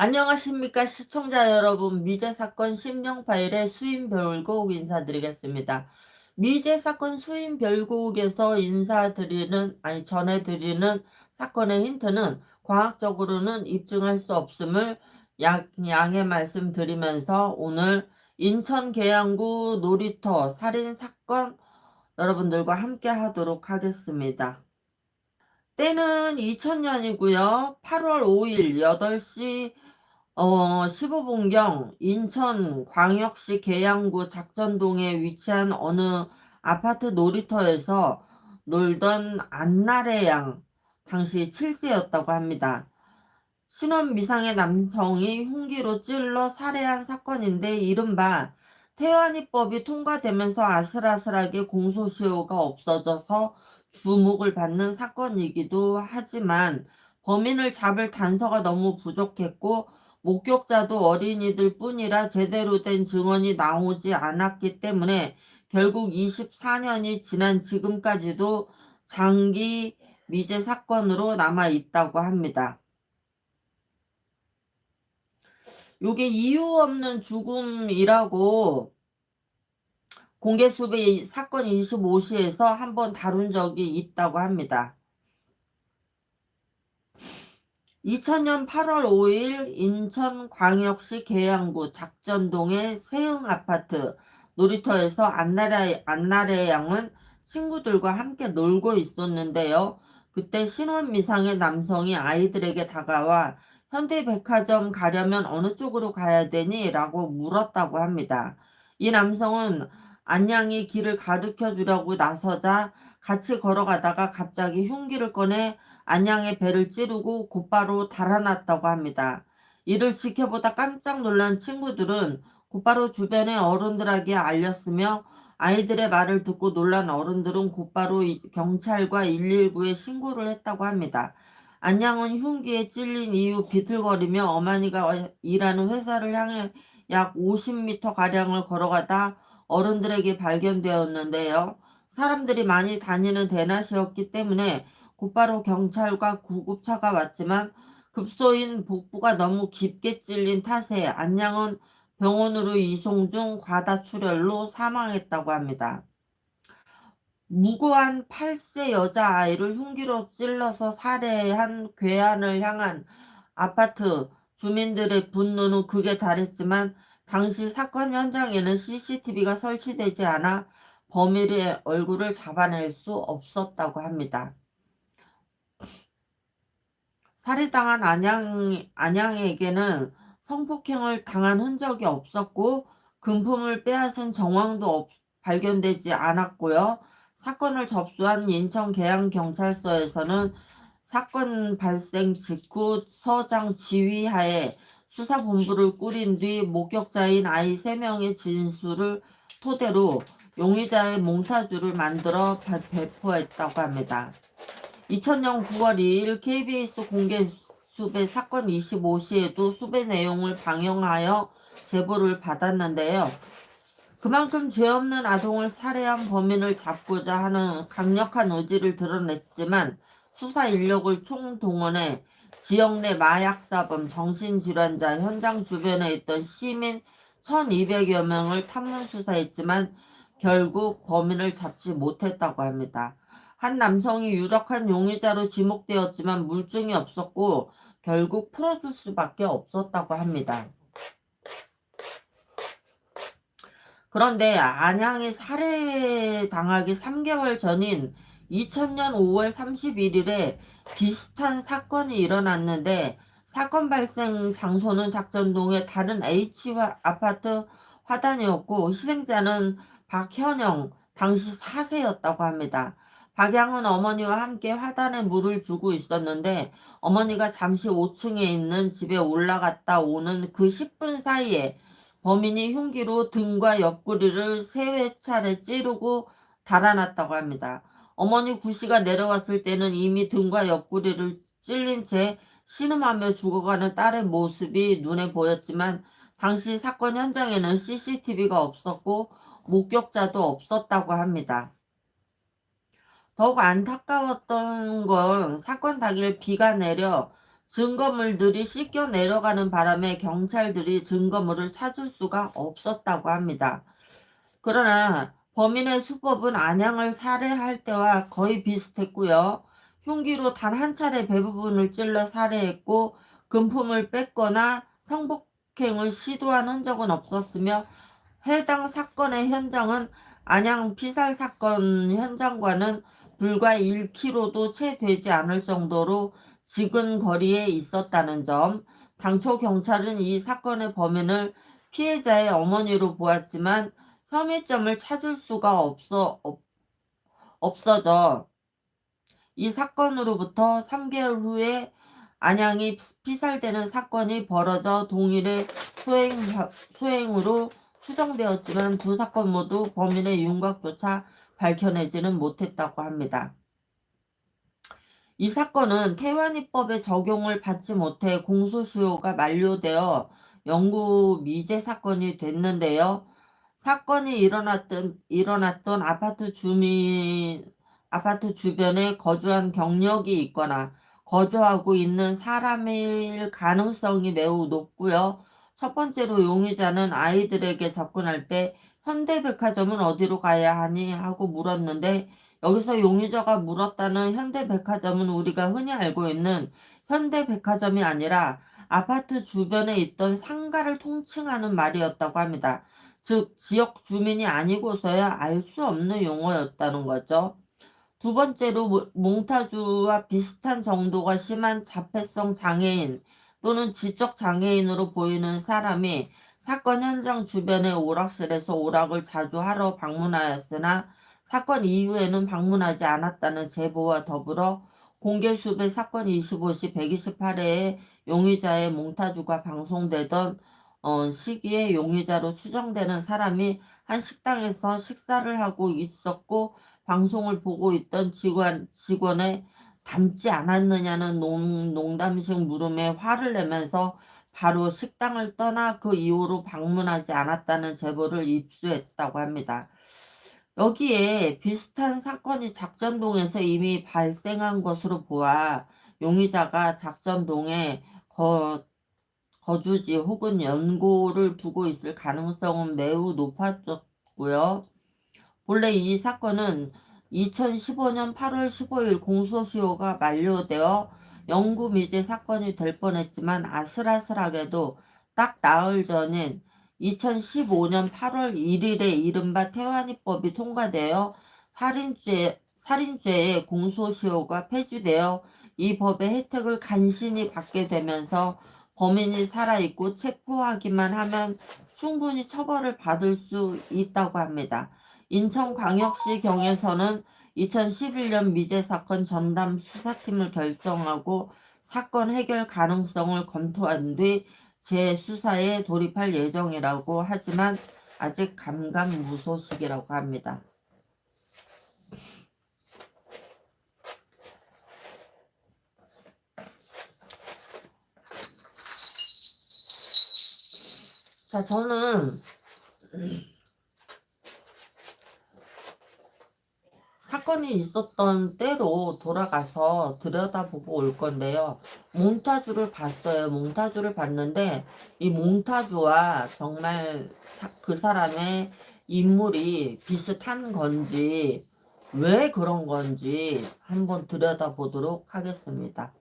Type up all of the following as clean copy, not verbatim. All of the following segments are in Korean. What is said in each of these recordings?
안녕하십니까 시청자 여러분. 미제 사건 심령 파일의 수임 별곡 인사드리겠습니다. 미제 사건 수임 별곡에서 전해드리는 사건의 힌트는 과학적으로는 입증할 수 없음을 양해 말씀드리면서 오늘 인천 계양구 놀이터 살인 사건 여러분들과 함께 하도록 하겠습니다. 때는 2000년이고요. 8월 5일 8시 15분경 인천광역시 계양구 작전동에 위치한 어느 아파트 놀이터에서 놀던 안나래 양, 당시 7세였다고 합니다. 신원 미상의 남성이 흉기로 찔러 살해한 사건인데, 이른바 태완이법이 통과되면서 아슬아슬하게 공소시효가 없어져서 주목을 받는 사건이기도 하지만, 범인을 잡을 단서가 너무 부족했고 목격자도 어린이들 뿐이라 제대로 된 증언이 나오지 않았기 때문에 결국 24년이 지난 지금까지도 장기 미제 사건으로 남아 있다고 합니다. 요게 이유 없는 죽음이라고 공개수배 사건 25시에서 한번 다룬 적이 있다고 합니다. 2000년 8월 5일 인천광역시 계양구 작전동의 세흥 아파트 놀이터에서 안나래 양은 친구들과 함께 놀고 있었는데요. 그때 신원 미상의 남성이 아이들에게 다가와 현대백화점 가려면 어느 쪽으로 가야 되니? 라고 물었다고 합니다. 이 남성은 안양이 길을 가르쳐 주려고 나서자 같이 걸어가다가 갑자기 흉기를 꺼내 안양의 배를 찌르고 곧바로 달아났다고 합니다. 이를 지켜보다 깜짝 놀란 친구들은 곧바로 주변의 어른들에게 알렸으며, 아이들의 말을 듣고 놀란 어른들은 곧바로 경찰과 119에 신고를 했다고 합니다. 안양은 흉기에 찔린 이후 비틀거리며 어머니가 일하는 회사를 향해 약 50m 가량을 걸어가다 어른들에게 발견되었는데요. 사람들이 많이 다니는 대낮이었기 때문에 곧바로 경찰과 구급차가 왔지만 급소인 복부가 너무 깊게 찔린 탓에 안양은 병원으로 이송 중 과다출혈로 사망했다고 합니다. 무고한 8세 여자아이를 흉기로 찔러서 살해한 괴한을 향한 아파트 주민들의 분노는 극에 달했지만, 당시 사건 현장에는 CCTV가 설치되지 않아 범인의 얼굴을 잡아낼 수 없었다고 합니다. 살해당한 안양에게는 성폭행을 당한 흔적이 없었고 금품을 빼앗은 정황도 발견되지 않았고요. 사건을 접수한 인천 계양경찰서에서는 사건 발생 직후 서장 지휘하에 수사본부를 꾸린 뒤 목격자인 아이 3명의 진술을 토대로 용의자의 몽타주를 만들어 배포했다고 합니다. 2000년 9월 2일 KBS 공개 수배 사건 25시에도 수배 내용을 방영하여 제보를 받았는데요. 그만큼 죄 없는 아동을 살해한 범인을 잡고자 하는 강력한 의지를 드러냈지만, 수사 인력을 총동원해 지역 내 마약사범, 정신질환자, 현장 주변에 있던 시민 1200여 명을 탐문 수사했지만 결국 범인을 잡지 못했다고 합니다. 한 남성이 유력한 용의자로 지목되었지만 물증이 없었고 결국 풀어줄 수밖에 없었다고 합니다. 그런데 안양이 살해당하기 3개월 전인 2000년 5월 31일에 비슷한 사건이 일어났는데, 사건 발생 장소는 작전동의 다른 H 아파트 화단이었고 희생자는 박현영 당시 4세였다고 합니다. 박양은 어머니와 함께 화단에 물을 주고 있었는데, 어머니가 잠시 5층에 있는 집에 올라갔다 오는 그 10분 사이에 범인이 흉기로 등과 옆구리를 3차례 찌르고 달아났다고 합니다. 어머니 구씨가 내려왔을 때는 이미 등과 옆구리를 찔린 채 신음하며 죽어가는 딸의 모습이 눈에 보였지만, 당시 사건 현장에는 CCTV가 없었고 목격자도 없었다고 합니다. 더욱 안타까웠던 건 사건 당일 비가 내려 증거물들이 씻겨 내려가는 바람에 경찰들이 증거물을 찾을 수가 없었다고 합니다. 그러나 범인의 수법은 안양을 살해할 때와 거의 비슷했고요. 흉기로 단 한 차례 배 부분을 찔러 살해했고 금품을 뺐거나 성폭행을 시도한 흔적은 없었으며 해당 사건의 현장은 안양 피살 사건 현장과는 불과 1km도 채 되지 않을 정도로 지근 거리에 있었다는 점, 당초 경찰은 이 사건의 범인을 피해자의 어머니로 보았지만 혐의점을 찾을 수가 없어져 이 사건으로부터 3개월 후에 안양이 피살되는 사건이 벌어져 동일의 소행으로 추정되었지만 두 사건 모두 범인의 윤곽조차 밝혀내지는 못했다고 합니다. 이 사건은 태완이법의 적용을 받지 못해 공소시효가 만료되어 영구 미제 사건이 됐는데요. 사건이 일어났던 아파트 주변에 거주한 경력이 있거나 거주하고 있는 사람일 가능성이 매우 높고요. 첫 번째로 용의자는 아이들에게 접근할 때 현대백화점은 어디로 가야 하니 하고 물었는데, 여기서 용의자가 물었다는 현대백화점은 우리가 흔히 알고 있는 현대백화점이 아니라 아파트 주변에 있던 상가를 통칭하는 말이었다고 합니다. 즉 지역 주민이 아니고서야 알 수 없는 용어였다는 거죠. 두 번째로 몽타주와 비슷한 정도가 심한 자폐성 장애인 또는 지적 장애인으로 보이는 사람이 사건 현장 주변의 오락실에서 오락을 자주 하러 방문하였으나 사건 이후에는 방문하지 않았다는 제보와 더불어 공개수배 사건 25시 128회에 용의자의 몽타주가 방송되던 시기에 용의자로 추정되는 사람이 한 식당에서 식사를 하고 있었고 방송을 보고 있던 직원의 닮지 않았느냐는 농담식 물음에 화를 내면서 바로 식당을 떠나 그 이후로 방문하지 않았다는 제보를 입수했다고 합니다. 여기에 비슷한 사건이 작전동에서 이미 발생한 것으로 보아 용의자가 작전동에 거주지 혹은 연고를 두고 있을 가능성은 매우 높아졌고요. 본래 이 사건은 2015년 8월 15일 공소시효가 만료되어 영구미제 사건이 될 뻔했지만 아슬아슬하게도 딱 나흘 전인 2015년 8월 1일에 이른바 태완이법이 통과되어 살인죄의 공소시효가 폐지되어 이 법의 혜택을 간신히 받게 되면서 범인이 살아있고 체포하기만 하면 충분히 처벌을 받을 수 있다고 합니다. 인천광역시 경에서는 2011년 미제 사건 전담 수사팀을 결성하고 사건 해결 가능성을 검토한 뒤 재수사에 돌입할 예정이라고 하지만 아직 감감무소식이라고 합니다. 자, 저는 사건이 있었던 때로 돌아가서 들여다보고 올 건데요. 몽타주를 봤어요. 몽타주를 봤는데 이 몽타주와 정말 그 사람의 인물이 비슷한 건지 왜 그런 건지 한번 들여다보도록 하겠습니다.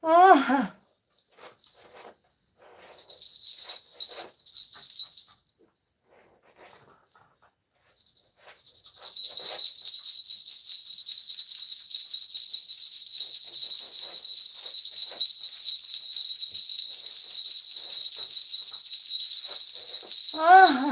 아, 아,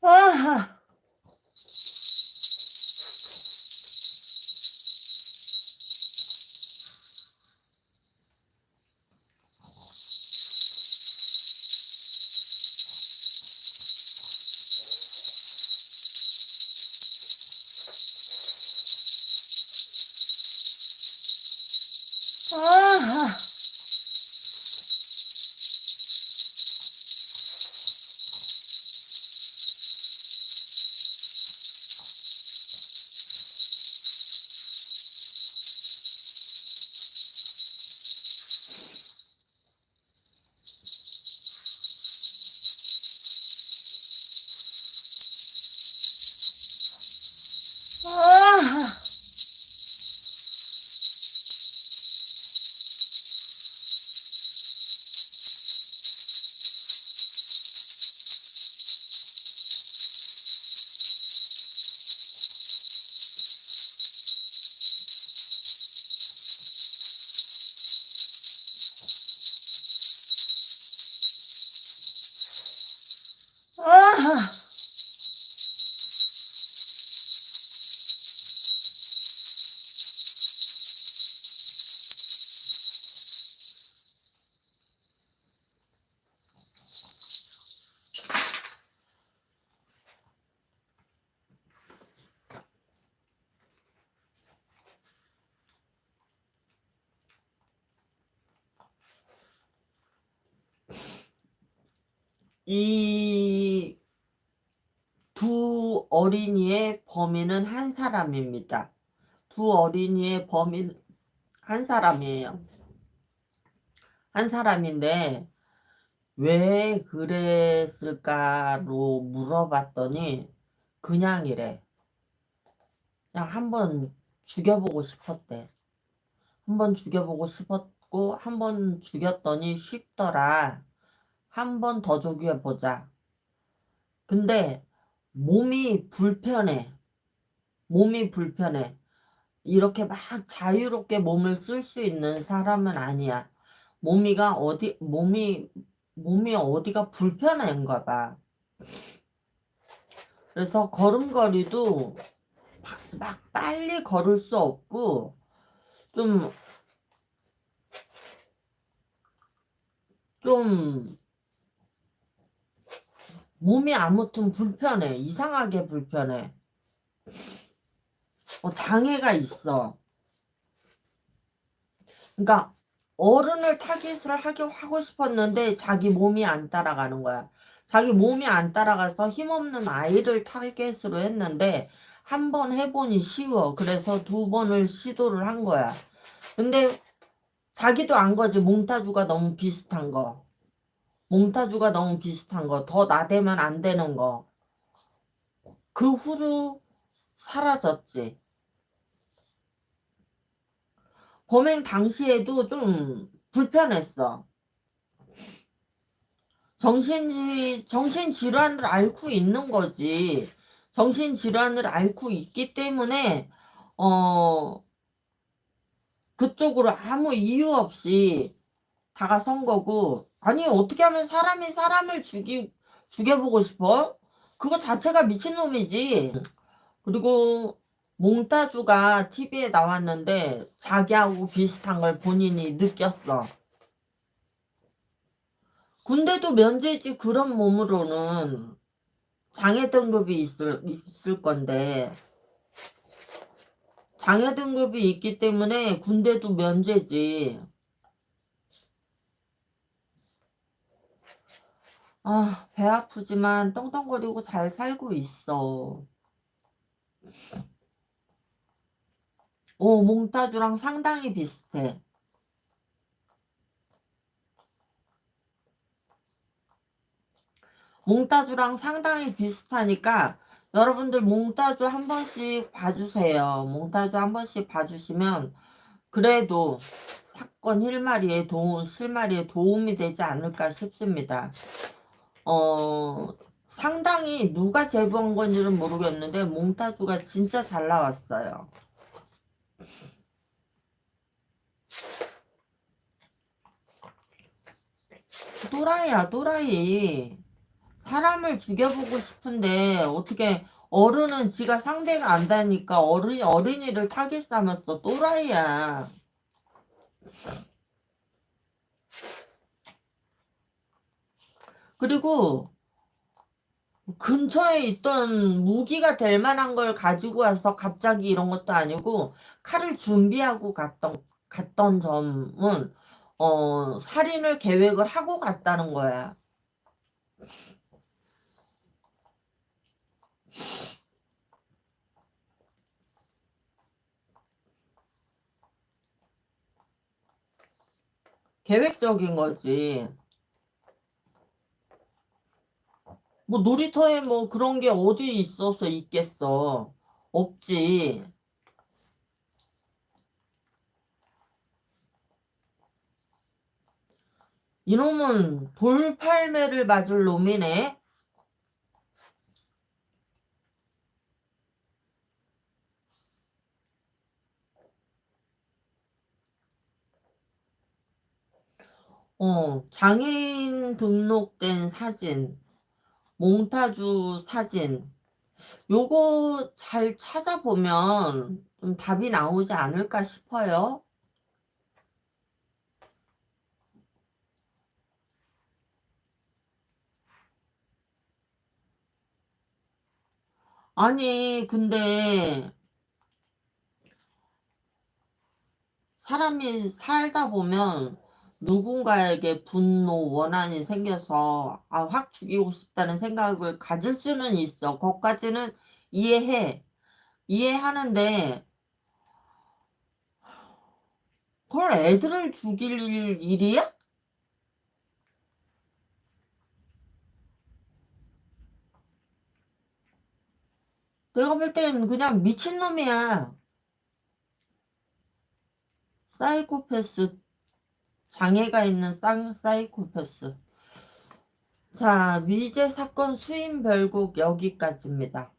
아. 아, 아, 아, 이 두 어린이의 범인은 한 사람입니다. 두 어린이의 범인 한 사람이에요. 한 사람인데 왜 그랬을까로 물어봤더니 그냥이래. 그냥 한번 죽여보고 싶었대. 한번 죽여보고 싶었고 한 번 죽였더니 쉽더라. 한 번 더 죽여보자. 근데 몸이 불편해. 몸이 불편해. 이렇게 막 자유롭게 몸을 쓸 수 있는 사람은 아니야. 몸이 어디가 불편한가 봐. 그래서 걸음걸이도 막 빨리 걸을 수 없고, 좀, 좀, 몸이 아무튼 불편해. 이상하게 불편해. 장애가 있어. 그러니까, 어른을 타깃을 하고 싶었는데 자기 몸이 안 따라가는 거야. 자기 몸이 안 따라가서 힘없는 아이를 타깃으로 했는데 한 번 해보니 쉬워. 그래서 두 번을 시도를 한 거야. 근데 자기도 안 거지. 몽타주가 너무 비슷한 거. 몽타주가 너무 비슷한 거. 더 나대면 안 되는 거. 그 후로 사라졌지. 범행 당시에도 좀 불편했어. 정신질환을 앓고 있는 거지. 정신질환을 앓고 있기 때문에, 어, 그쪽으로 아무 이유 없이 다가선 거고, 아니, 어떻게 하면 사람이 사람을 죽여보고 싶어? 그거 자체가 미친놈이지. 그리고 몽타주가 TV에 나왔는데 자기하고 비슷한 걸 본인이 느꼈어. 군대도 면제지 그런 몸으로는 장애 등급이 있을 건데 장애 등급이 있기 때문에 군대도 면제지. 아, 배 아프지만 떵떵거리고 잘 살고 있어. 몽타주랑 상당히 비슷해. 몽타주랑 상당히 비슷하니까 여러분들 몽타주 한 번씩 봐주세요. 몽타주 한 번씩 봐주시면 그래도 사건 실마리에 도움이 되지 않을까 싶습니다. 상당히 누가 제보한 건지는 모르겠는데 몽타주가 진짜 잘 나왔어요. 또라이야, 또라이. 사람을 죽여보고 싶은데 어떻게 어른은 지가 상대가 안 되니까 어린이를 타겟 삼았어. 또라이야. 그리고 근처에 있던 무기가 될 만한 걸 가지고 와서 갑자기 이런 것도 아니고 칼을 준비하고 갔던 점은 살인을 계획을 하고 갔다는 거야. 계획적인 거지. 뭐 놀이터에 뭐 그런 게 어디 있어서 있겠어. 없지. 이놈은 돌팔매를 맞을 놈이네. 장애인 등록된 사진, 몽타주 사진, 요거 잘 찾아보면 좀 답이 나오지 않을까 싶어요. 아니, 근데 사람이 살다 보면 누군가에게 분노, 원한이 생겨서 확 죽이고 싶다는 생각을 가질 수는 있어. 그것까지는 이해해. 이해하는데 그걸 애들을 죽일 일이야? 내가 볼 땐 그냥 미친놈이야. 사이코패스, 장애가 있는 사이코패스. 자, 미제 사건 수임 결국 여기까지입니다.